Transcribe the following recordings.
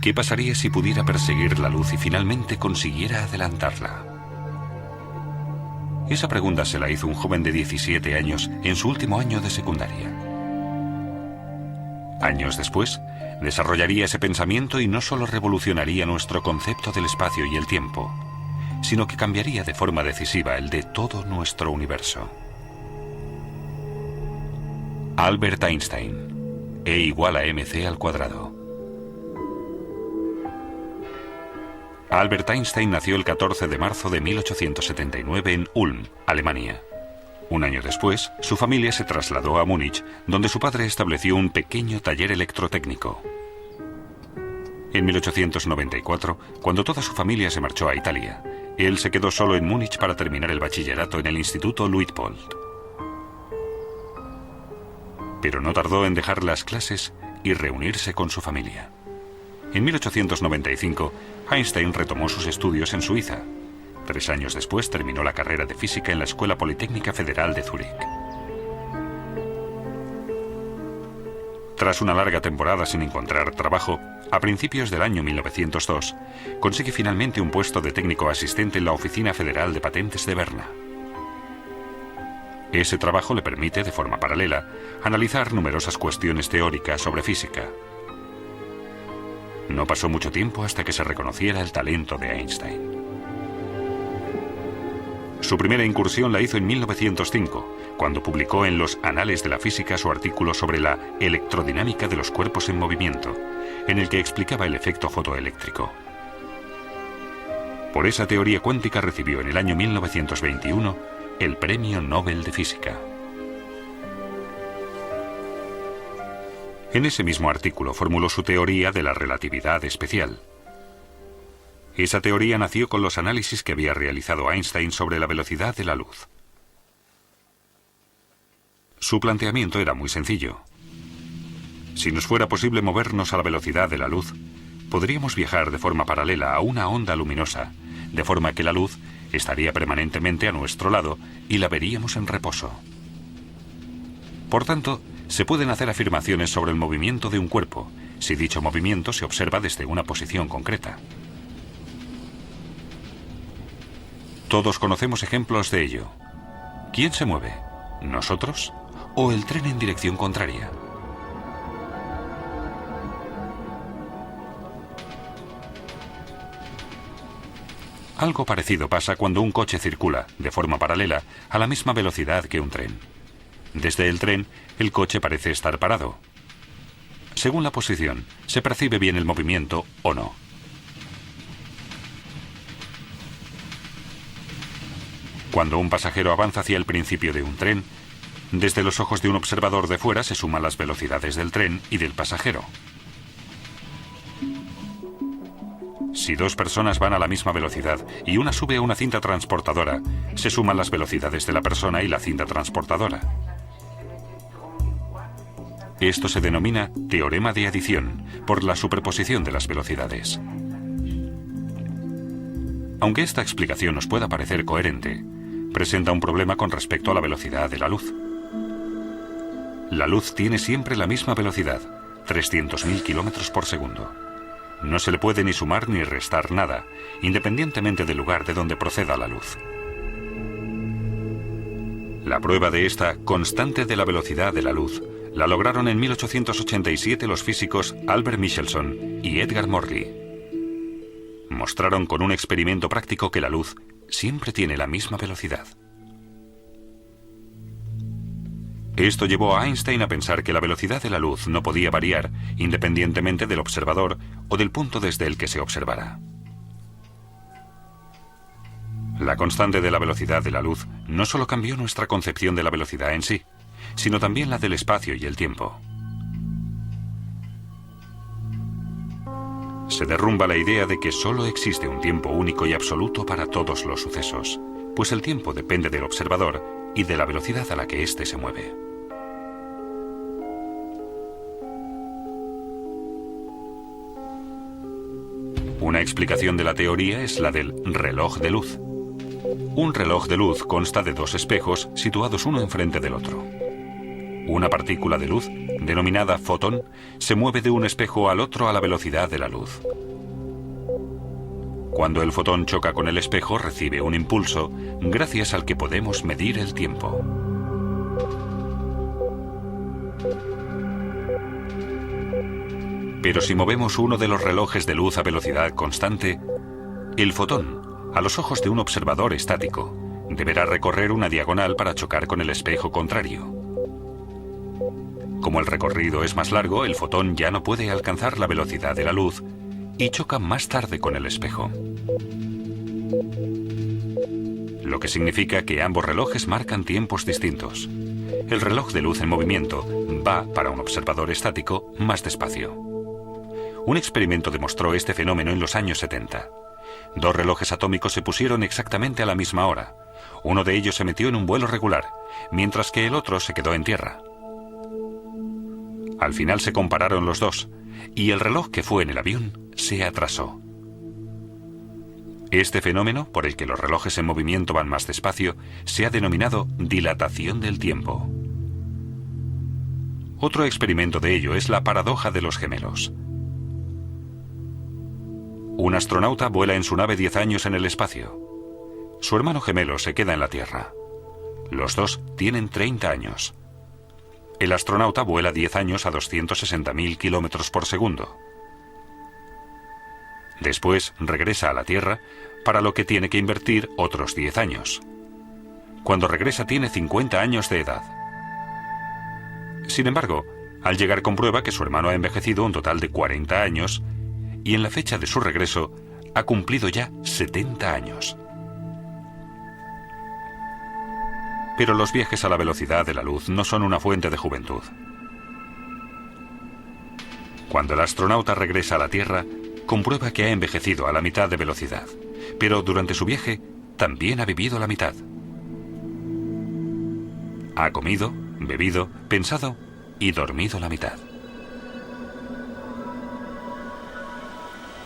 ¿Qué pasaría si pudiera perseguir la luz y finalmente consiguiera adelantarla? Esa pregunta se la hizo un joven de 17 años en su último año de secundaria. Años después, desarrollaría ese pensamiento y no solo revolucionaría nuestro concepto del espacio y el tiempo, sino que cambiaría de forma decisiva el de todo nuestro universo. Albert Einstein. E igual a mc al cuadrado. Albert Einstein nació el 14 de marzo de 1879 en Ulm, Alemania. Un año después, su familia se trasladó a Múnich, donde su padre estableció un pequeño taller electrotécnico. En 1894, cuando toda su familia se marchó a Italia, él se quedó solo en Múnich para terminar el bachillerato en el Instituto Luitpold. Pero no tardó en dejar las clases y reunirse con su familia. En 1895, Einstein retomó sus estudios en Suiza. 3 años después terminó la carrera de física en la Escuela Politécnica Federal de Zúrich. Tras una larga temporada sin encontrar trabajo, a principios del año 1902, consigue finalmente un puesto de técnico asistente en la Oficina Federal de Patentes de Berna. Ese trabajo le permite, de forma paralela, analizar numerosas cuestiones teóricas sobre física. No pasó mucho tiempo hasta que se reconociera el talento de Einstein. Su primera incursión la hizo en 1905, cuando publicó en los Anales de la Física su artículo sobre la electrodinámica de los cuerpos en movimiento, en el que explicaba el efecto fotoeléctrico. Por esa teoría cuántica recibió en el año 1921 el Premio Nobel de Física. En ese mismo artículo formuló su teoría de la relatividad especial. Esa teoría nació con los análisis que había realizado Einstein sobre la velocidad de la luz. Su planteamiento era muy sencillo. Si nos fuera posible movernos a la velocidad de la luz, podríamos viajar de forma paralela a una onda luminosa, de forma que la luz estaría permanentemente a nuestro lado y la veríamos en reposo. Por tanto, se pueden hacer afirmaciones sobre el movimiento de un cuerpo, si dicho movimiento se observa desde una posición concreta. Todos conocemos ejemplos de ello. ¿Quién se mueve? ¿Nosotros? ¿O el tren en dirección contraria? Algo parecido pasa cuando un coche circula, de forma paralela, a la misma velocidad que un tren. Desde el tren, el coche parece estar parado. Según la posición, se percibe bien el movimiento o no. Cuando un pasajero avanza hacia el principio de un tren, desde los ojos de un observador de fuera se suman las velocidades del tren y del pasajero. Si 2 personas van a la misma velocidad y una sube a una cinta transportadora, se suman las velocidades de la persona y la cinta transportadora. Esto se denomina teorema de adición, por la superposición de las velocidades. Aunque esta explicación nos pueda parecer coherente, presenta un problema con respecto a la velocidad de la luz. La luz tiene siempre la misma velocidad, 300.000 kilómetros por segundo. No se le puede ni sumar ni restar nada, independientemente del lugar de donde proceda la luz. La prueba de esta constante de la velocidad de la luz la lograron en 1887 los físicos Albert Michelson y Edgar Morley. Mostraron con un experimento práctico que la luz siempre tiene la misma velocidad. Esto llevó a Einstein a pensar que la velocidad de la luz no podía variar independientemente del observador o del punto desde el que se observara. La constante de la velocidad de la luz no solo cambió nuestra concepción de la velocidad en sí, sino también la del espacio y el tiempo. Se derrumba la idea de que solo existe un tiempo único y absoluto para todos los sucesos, pues el tiempo depende del observador y de la velocidad a la que éste se mueve. Una explicación de la teoría es la del reloj de luz. Un reloj de luz consta de 2 espejos situados uno enfrente del otro. Una partícula de luz, denominada fotón, se mueve de un espejo al otro a la velocidad de la luz. Cuando el fotón choca con el espejo, recibe un impulso, gracias al que podemos medir el tiempo. Pero si movemos uno de los relojes de luz a velocidad constante, el fotón, a los ojos de un observador estático, deberá recorrer una diagonal para chocar con el espejo contrario. Como el recorrido es más largo, el fotón ya no puede alcanzar la velocidad de la luz y choca más tarde con el espejo. Lo que significa que ambos relojes marcan tiempos distintos. El reloj de luz en movimiento va, para un observador estático, más despacio. Un experimento demostró este fenómeno en los años 70. Dos relojes atómicos se pusieron exactamente a la misma hora. Uno de ellos se metió en un vuelo regular, mientras que el otro se quedó en tierra. Al final se compararon los dos, y el reloj que fue en el avión se atrasó. Este fenómeno, por el que los relojes en movimiento van más despacio, se ha denominado dilatación del tiempo. Otro experimento de ello es la paradoja de los gemelos. Un astronauta vuela en su nave 10 años en el espacio. Su hermano gemelo se queda en la Tierra. Los dos tienen 30 años. El astronauta vuela 10 años a 260.000 kilómetros por segundo. Después regresa a la Tierra, para lo que tiene que invertir otros 10 años. Cuando regresa tiene 50 años de edad. Sin embargo, al llegar comprueba que su hermano ha envejecido un total de 40 años y en la fecha de su regreso ha cumplido ya 70 años. Pero los viajes a la velocidad de la luz no son una fuente de juventud. Cuando el astronauta regresa a la Tierra, comprueba que ha envejecido a la mitad de velocidad, pero durante su viaje también ha vivido la mitad. Ha comido, bebido, pensado y dormido la mitad.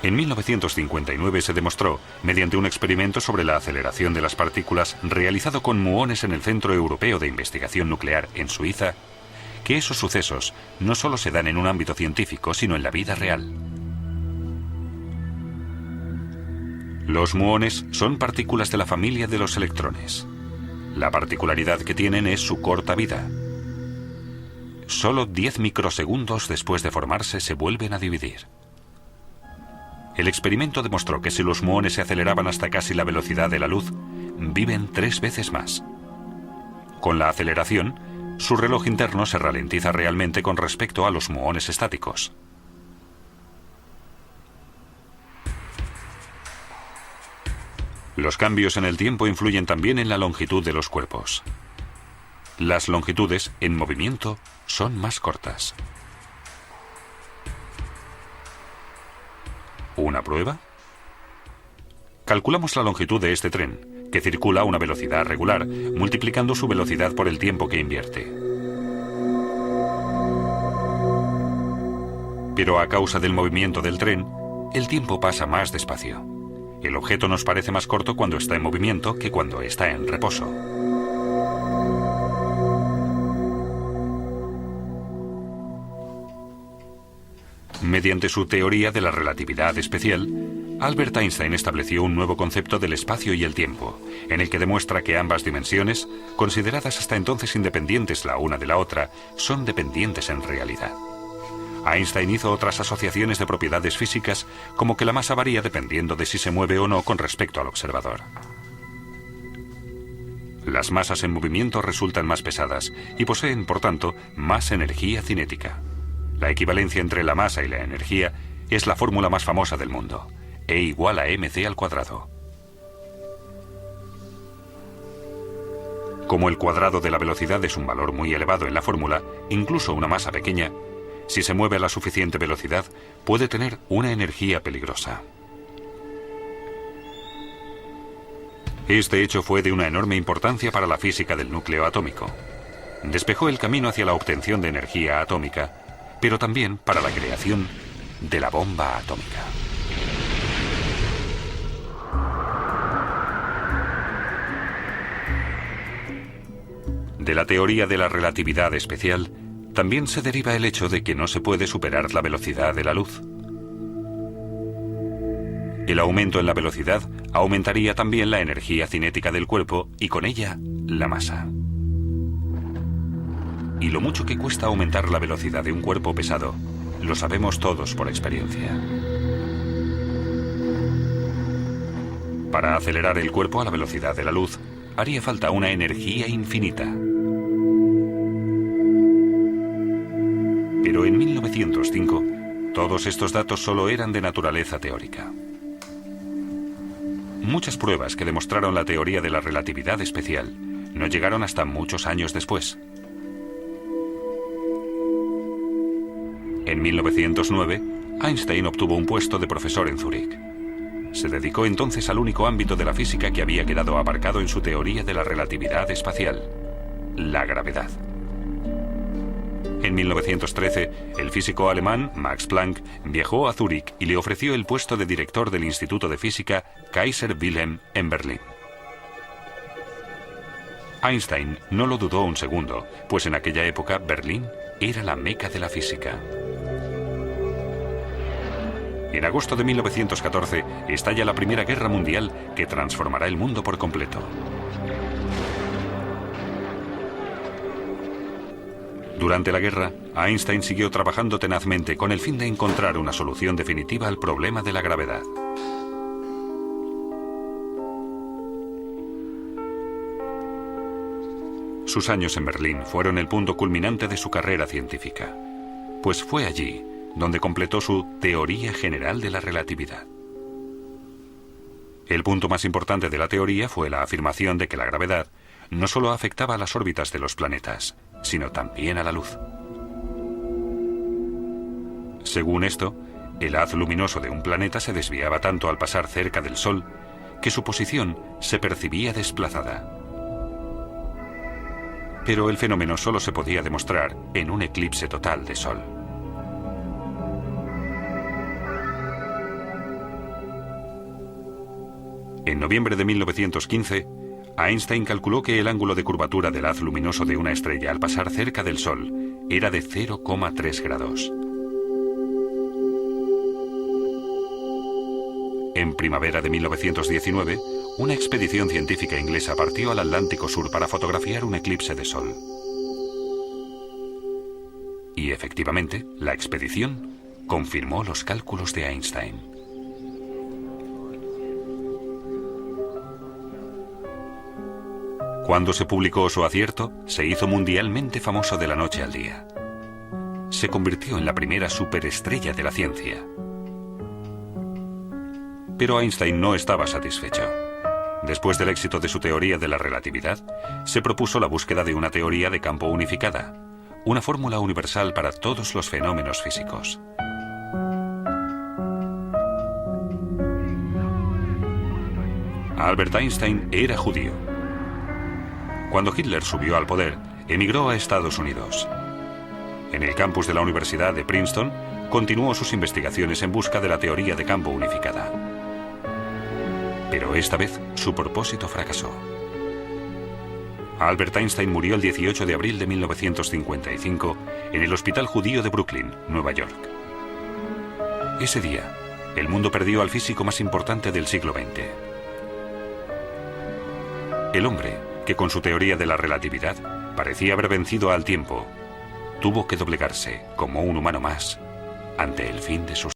En 1959 se demostró, mediante un experimento sobre la aceleración de las partículas realizado con muones en el Centro Europeo de Investigación Nuclear en Suiza, que esos sucesos no solo se dan en un ámbito científico, sino en la vida real. Los muones son partículas de la familia de los electrones. La particularidad que tienen es su corta vida. Solo 10 microsegundos después de formarse se vuelven a dividir. El experimento demostró que si los muones se aceleraban hasta casi la velocidad de la luz, viven 3 veces más. Con la aceleración, su reloj interno se ralentiza realmente con respecto a los muones estáticos. Los cambios en el tiempo influyen también en la longitud de los cuerpos. Las longitudes, en movimiento, son más cortas. ¿Una prueba? Calculamos la longitud de este tren, que circula a una velocidad regular, multiplicando su velocidad por el tiempo que invierte. Pero a causa del movimiento del tren, el tiempo pasa más despacio. El objeto nos parece más corto cuando está en movimiento que cuando está en reposo. Mediante su teoría de la relatividad especial, Albert Einstein estableció un nuevo concepto del espacio y el tiempo, en el que demuestra que ambas dimensiones, consideradas hasta entonces independientes la una de la otra, son dependientes en realidad. Einstein hizo otras asociaciones de propiedades físicas, como que la masa varía dependiendo de si se mueve o no con respecto al observador. Las masas en movimiento resultan más pesadas y poseen, por tanto, más energía cinética. La equivalencia entre la masa y la energía es la fórmula más famosa del mundo, E igual a mc². Como el cuadrado de la velocidad es un valor muy elevado en la fórmula, incluso una masa pequeña, si se mueve a la suficiente velocidad, puede tener una energía peligrosa. Este hecho fue de una enorme importancia para la física del núcleo atómico. Despejó el camino hacia la obtención de energía atómica, pero también para la creación de la bomba atómica. De la teoría de la relatividad especial, también se deriva el hecho de que no se puede superar la velocidad de la luz. El aumento en la velocidad aumentaría también la energía cinética del cuerpo y con ella la masa. Y lo mucho que cuesta aumentar la velocidad de un cuerpo pesado, lo sabemos todos por experiencia. Para acelerar el cuerpo a la velocidad de la luz, haría falta una energía infinita. Pero en 1905, todos estos datos solo eran de naturaleza teórica. Muchas pruebas que demostraron la teoría de la relatividad especial no llegaron hasta muchos años después. En 1909, Einstein obtuvo un puesto de profesor en Zúrich. Se dedicó entonces al único ámbito de la física que había quedado aparcado en su teoría de la relatividad espacial, la gravedad. En 1913, el físico alemán Max Planck viajó a Zúrich y le ofreció el puesto de director del Instituto de Física Kaiser Wilhelm en Berlín. Einstein no lo dudó un segundo, pues en aquella época Berlín era la meca de la física. En agosto de 1914 estalla la Primera Guerra Mundial que transformará el mundo por completo. Durante la guerra, Einstein siguió trabajando tenazmente con el fin de encontrar una solución definitiva al problema de la gravedad. Sus años en Berlín fueron el punto culminante de su carrera científica, pues fue allí donde completó su teoría general de la relatividad. El punto más importante de la teoría fue la afirmación de que la gravedad no solo afectaba a las órbitas de los planetas, sino también a la luz. Según esto, el haz luminoso de un planeta se desviaba tanto al pasar cerca del Sol que su posición se percibía desplazada. Pero el fenómeno solo se podía demostrar en un eclipse total de Sol. En noviembre de 1915, Einstein calculó que el ángulo de curvatura del haz luminoso de una estrella al pasar cerca del Sol era de 0,3 grados. En primavera de 1919, una expedición científica inglesa partió al Atlántico Sur para fotografiar un eclipse de Sol. Y efectivamente, la expedición confirmó los cálculos de Einstein. Cuando se publicó su acierto, se hizo mundialmente famoso de la noche al día. Se convirtió en la primera superestrella de la ciencia. Pero Einstein no estaba satisfecho. Después del éxito de su teoría de la relatividad, se propuso la búsqueda de una teoría de campo unificada, una fórmula universal para todos los fenómenos físicos. Albert Einstein era judío. Cuando Hitler subió al poder, emigró a Estados Unidos. En el campus de la Universidad de Princeton, continuó sus investigaciones en busca de la teoría de campo unificada. Pero esta vez, su propósito fracasó. Albert Einstein murió el 18 de abril de 1955 en el Hospital Judío de Brooklyn, Nueva York. Ese día, el mundo perdió al físico más importante del siglo XX. El hombre, que con su teoría de la relatividad parecía haber vencido al tiempo, tuvo que doblegarse como un humano más ante el fin de sus